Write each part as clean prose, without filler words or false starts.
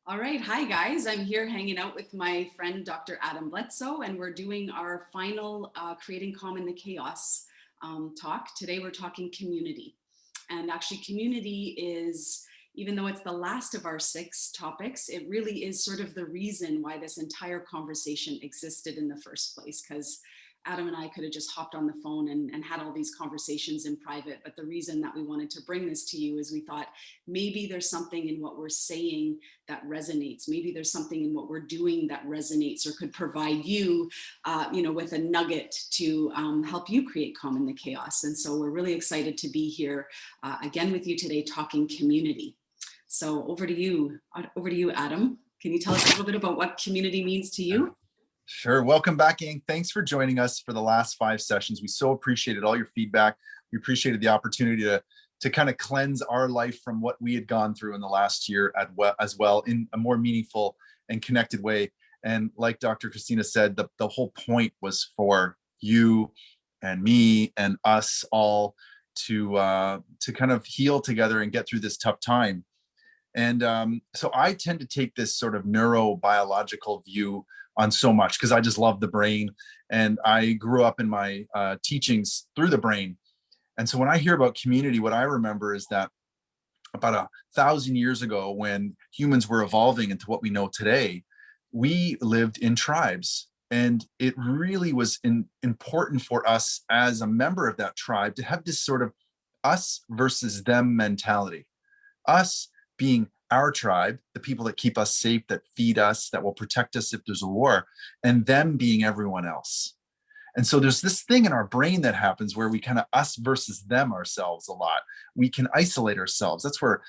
All right. Hi, guys. I'm here hanging out with my friend, Dr. Adam Bletsoe, and we're doing our final Creating Calm in the Chaos talk. Today, we're talking community. And actually, community is, even though it's the last of our 6 topics, it really is sort of the reason why this entire conversation existed in the first place, because Adam and I could have just hopped on the phone and had all these conversations in private. But the reason that we wanted to bring this to you is we thought maybe there's something in what we're saying that resonates. Maybe there's something in what we're doing that resonates or could provide you, with a nugget to help you create calm in the chaos. And so we're really excited to be here again with you today, talking community. So over to you, Adam. Can you tell us a little bit about what community means to you? Sure. Welcome back, gang. Thanks for joining us for the last 5 sessions. We so appreciated all your feedback. We appreciated the opportunity to kind of cleanse our life from what we had gone through in the last year as well in a more meaningful and connected way. And like Dr. Christina said, the whole point was for you and me and us all to kind of heal together and get through this tough time. And so I tend to take this sort of neurobiological view on so much because I just love the brain. And I grew up in my teachings through the brain. And so when I hear about community, what I remember is that about 1,000 years ago, when humans were evolving into what we know today, we lived in tribes. And it really was important for us as a member of that tribe to have this sort of us versus them mentality. Us being our tribe, the people that keep us safe, that feed us, that will protect us if there's a war, and them being everyone else. And so there's this thing in our brain that happens where we kind of us versus them ourselves a lot. We can isolate ourselves. That's where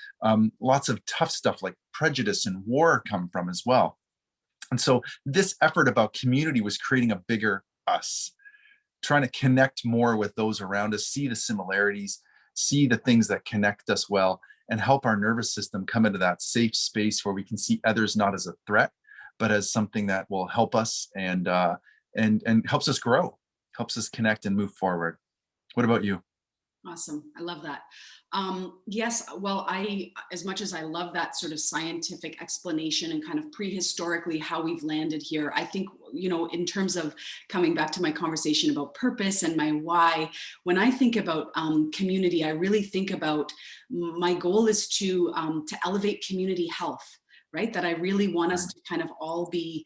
lots of tough stuff like prejudice and war come from as well. And so this effort about community was creating a bigger us, trying to connect more with those around us, see the similarities, see the things that connect us well, and help our nervous system come into that safe space where we can see others not as a threat, but as something that will help us and helps us grow, helps us connect and move forward. What about you? Awesome. I love that. Yes, well, as much as I love that sort of scientific explanation and kind of prehistorically how we've landed here, I think, in terms of coming back to my conversation about purpose and my why, when I think about community, I really think about my goal is to elevate community health, right? That I really want us to kind of all be,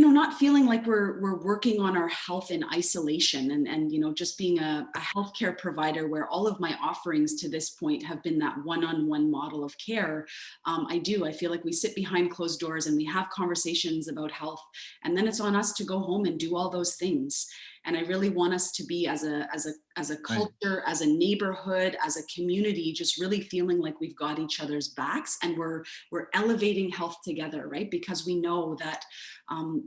not feeling like we're working on our health in isolation and just being a healthcare provider where all of my offerings to this point have been that one-on-one model of care. I feel like we sit behind closed doors and we have conversations about health, and then it's on us to go home and do all those things. And I really want us to be as a culture, as a neighborhood, as a community, just really feeling like we've got each other's backs and we're elevating health together, right? Because we know that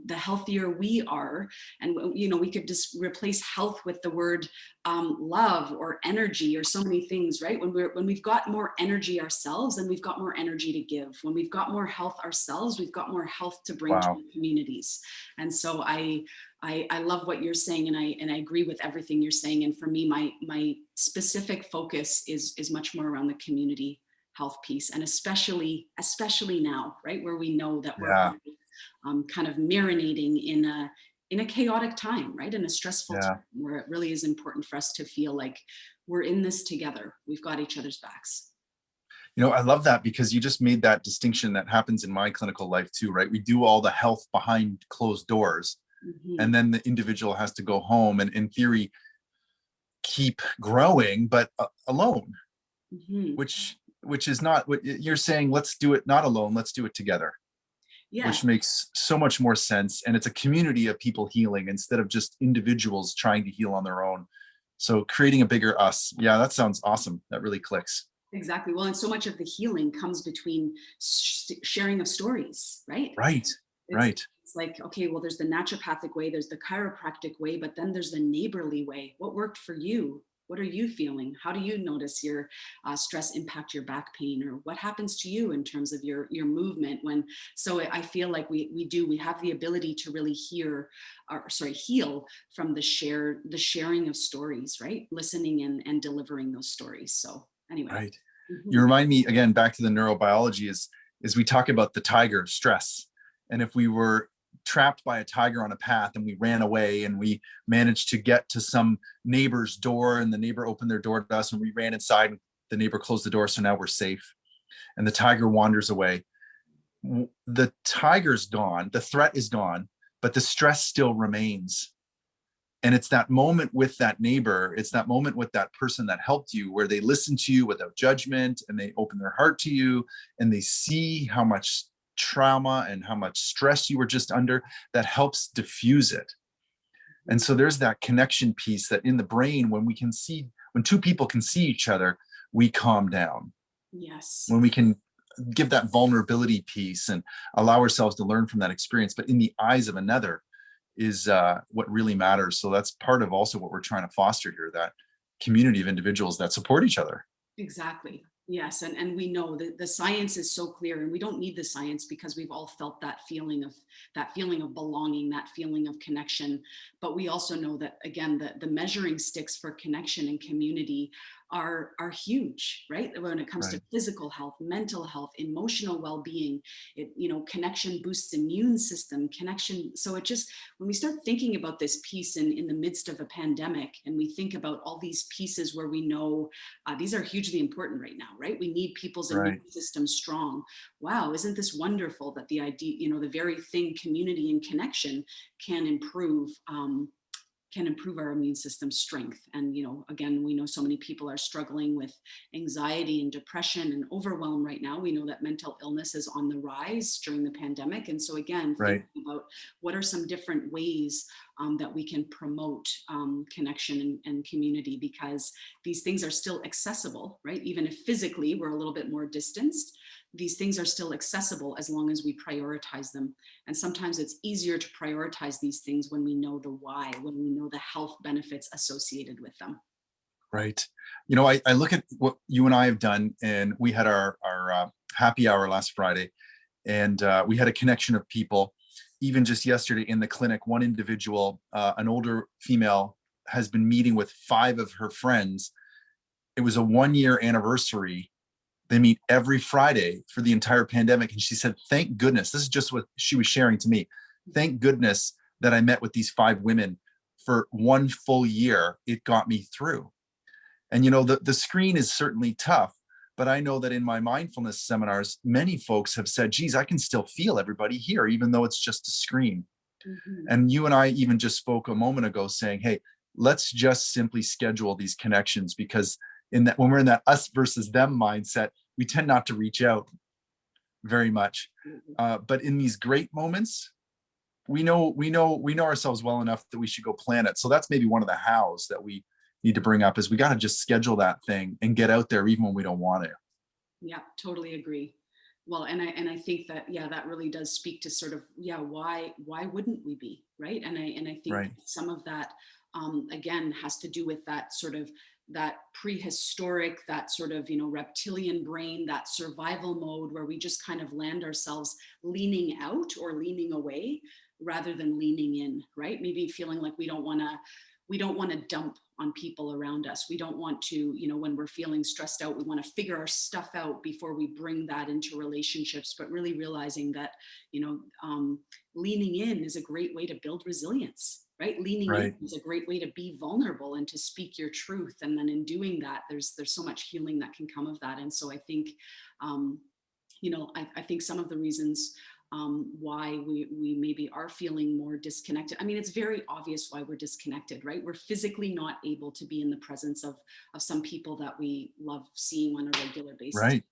the healthier we are, and we could just replace health with the word love or energy or so many things, right? When we've got more energy ourselves, then we've got more energy to give. When we've got more health ourselves, we've got more health to bring to Wow. our communities. And so I love what you're saying, and I agree with everything you're saying. And for me, my specific focus is much more around the community health piece, and especially now, right, where we know that we're Yeah. kind of marinating in a chaotic time, right, in a stressful Yeah. time, where it really is important for us to feel like we're in this together. We've got each other's backs. I love that because you just made that distinction that happens in my clinical life too, right? We do all the health behind closed doors, Mm-hmm. and then the individual has to go home and in theory keep growing, but alone, Mm-hmm. which is not what you're saying. Let's do it not alone, let's do it together, Yes. which makes so much more sense. And it's a community of people healing instead of just individuals trying to heal on their own. So creating a bigger us. Yeah, that sounds awesome. That really clicks. Exactly. Well, and so much of the healing comes between sharing of stories, right? Right. It's, Right. it's like, okay, well, there's the naturopathic way, there's the chiropractic way, but then there's the neighborly way. What worked for you? What are you feeling? How do you notice your stress impact your back pain, or what happens to you in terms of your movement? So I feel like we have the ability to really heal from the sharing of stories, right? Listening and delivering those stories. So anyway. Right. You Mhm. remind me again, back to the neurobiology, is is we talk about the tiger stress. And if we were trapped by a tiger on a path and we ran away and we managed to get to some neighbor's door and the neighbor opened their door to us and we ran inside and the neighbor closed the door, so now we're safe, and the tiger wanders away, the tiger's gone, the threat is gone, but the stress still remains. And it's that moment with that neighbor, it's that moment with that person that helped you, where they listen to you without judgment and they open their heart to you and they see how much trauma and how much stress you were just under, that helps diffuse it. And so there's that connection piece that in the brain, when we can see, when two people can see each other, we calm down. Yes. When we can give that vulnerability piece and allow ourselves to learn from that experience, but in the eyes of another, is what really matters. So that's part of also what we're trying to foster here, that community of individuals that support each other. Exactly. Yes. And we know that the science is so clear, and we don't need the science because we've all felt that feeling of belonging, that feeling of connection. But we also know that, again, the measuring sticks for connection and community are huge, right? When it comes to Right. physical health, mental health, emotional well-being, connection boosts immune system, connection. So it just, when we start thinking about this piece in the midst of a pandemic, and we think about all these pieces where we know these are hugely important right now, right? We need people's Right. immune system strong. Wow, isn't this wonderful that the idea, the very thing, community and connection, can improve our immune system strength. And again, we know so many people are struggling with anxiety and depression and overwhelm right now. We know that mental illness is on the rise during the pandemic. And so again, Right. thinking about what are some different ways that we can promote connection and community, because these things are still accessible, right? Even if physically we're a little bit more distanced, these things are still accessible as long as we prioritize them. And sometimes it's easier to prioritize these things when we know the why, when we know the health benefits associated with them. Right. I look at what you and I have done, and we had our happy hour last Friday, and we had a connection of people. Even just yesterday in the clinic, one individual, an older female, has been meeting with 5 of her friends. It was a 1-year anniversary. They meet every Friday for the entire pandemic. And she said, thank goodness, this is just what she was sharing to me. Thank goodness that I met with these 5 women for 1 full year. It got me through. And the screen is certainly tough, but I know that in my mindfulness seminars, many folks have said, geez, I can still feel everybody here, even though it's just a screen. Mm-hmm. And you and I even just spoke a moment ago saying, hey, let's just simply schedule these connections, because when we're in that us versus them mindset, we tend not to reach out very much. But in these great moments, we know ourselves well enough that we should go plan it. So that's maybe one of the hows that we need to bring up, is we got to just schedule that thing and get out there even when we don't want to. Yeah, totally agree. Well, and I think that, yeah, that really does speak to sort of, yeah, why wouldn't we be, right? And I think Right. some of that again has to do with that sort of, that prehistoric, that sort of reptilian brain, that survival mode where we just kind of land ourselves leaning out or leaning away rather than leaning in, right? Maybe feeling like we don't want to dump on people around us. We don't want to, when we're feeling stressed out, we want to figure our stuff out before we bring that into relationships, but really realizing that, leaning in is a great way to build resilience, right? Leaning in Right. is a great way to be vulnerable and to speak your truth. And then in doing that, there's so much healing that can come of that. And so I think, I think some of the reasons why we maybe are feeling more disconnected. I mean, it's very obvious why we're disconnected, right? We're physically not able to be in the presence of some people that we love seeing on a regular basis. Right.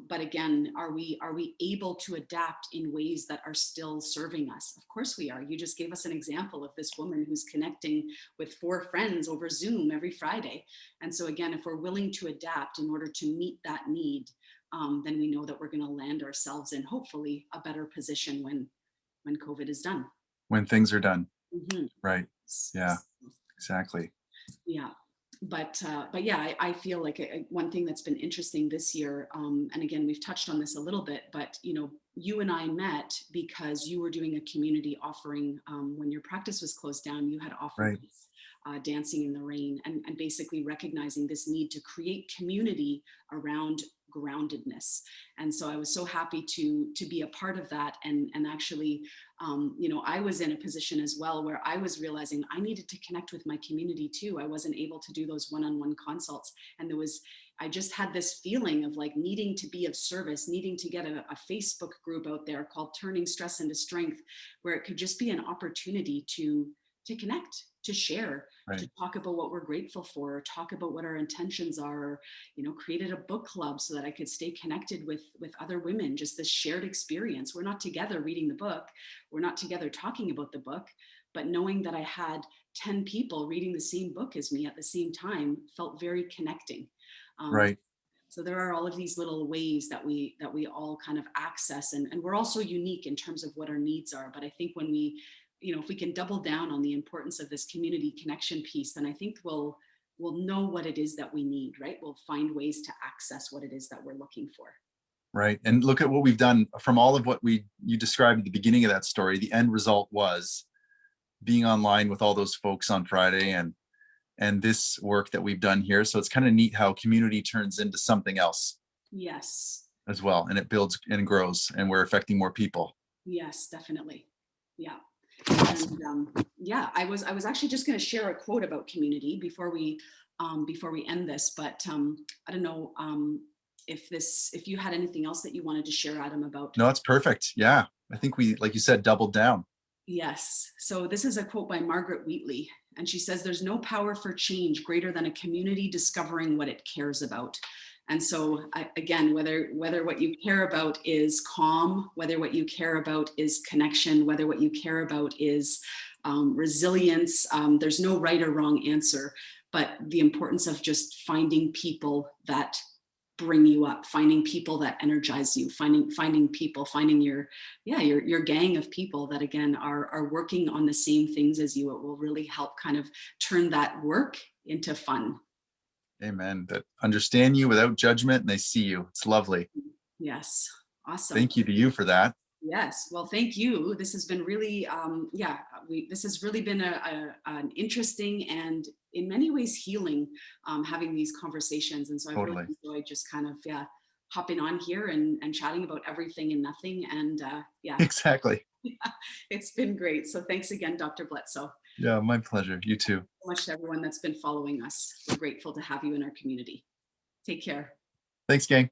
But again, are we able to adapt in ways that are still serving us? Of course we are. You just gave us an example of this woman who's connecting with 4 friends over Zoom every Friday. And so again, if we're willing to adapt in order to meet that need, then we know that we're going to land ourselves in hopefully a better position when COVID is done. When things are done. Mm-hmm. Right. Yeah, exactly. Yeah. But yeah, I feel like one thing that's been interesting this year, and again, we've touched on this a little bit, but you and I met because you were doing a community offering when your practice was closed down. You had offered Right. Dancing in the Rain, and basically recognizing this need to create community around groundedness. And so I was so happy to be a part of that. And actually, I was in a position as well where I was realizing I needed to connect with my community too. I wasn't able to do those one-on-one consults. And I just had this feeling of like needing to be of service, needing to get a Facebook group out there called Turning Stress into Strength, where it could just be an opportunity to connect, to share, Right. to talk about what we're grateful for, talk about what our intentions are, or, created a book club so that I could stay connected with other women, just this shared experience. We're not together reading the book, we're not together talking about the book, but knowing that I had 10 people reading the same book as me at the same time felt very connecting. Right. So there are all of these little ways that we all kind of access, and we're also unique in terms of what our needs are. But I think when we, if we can double down on the importance of this community connection piece, then I think we'll know what it is that we need, right? We'll find ways to access what it is that we're looking for. Right. And look at what we've done from all of what you described at the beginning of that story. The end result was being online with all those folks on Friday and this work that we've done here. So it's kind of neat how community turns into something else. Yes. As well. And it builds and grows and we're affecting more people. Yes, definitely. Yeah. And I was actually just going to share a quote about community before we end this, but I don't know if you had anything else that you wanted to share, Adam, about. No, it's perfect. Yeah. I think we, like you said, doubled down. Yes. So this is a quote by Margaret Wheatley, and she says, "There's no power for change greater than a community discovering what it cares about." And so again, whether what you care about is calm, whether what you care about is connection, whether what you care about is resilience, there's no right or wrong answer, but the importance of just finding people that bring you up, finding people that energize you, finding people, finding your gang of people that again are working on the same things as you. It will really help kind of turn that work into fun. Amen. That understand you without judgment and they see you. It's lovely. Yes. Awesome. Thank you to you for that. Yes. Well, thank you. This has been really, this has really been an interesting and in many ways healing, having these conversations. And so I've really enjoyed just kind of, hopping on here and chatting about everything and nothing. And Exactly. It's been great. So thanks again, Dr. Bletsoe. Yeah, my pleasure. You too. Thanks so much to everyone that's been following us. We're grateful to have you in our community. Take care. Thanks, gang.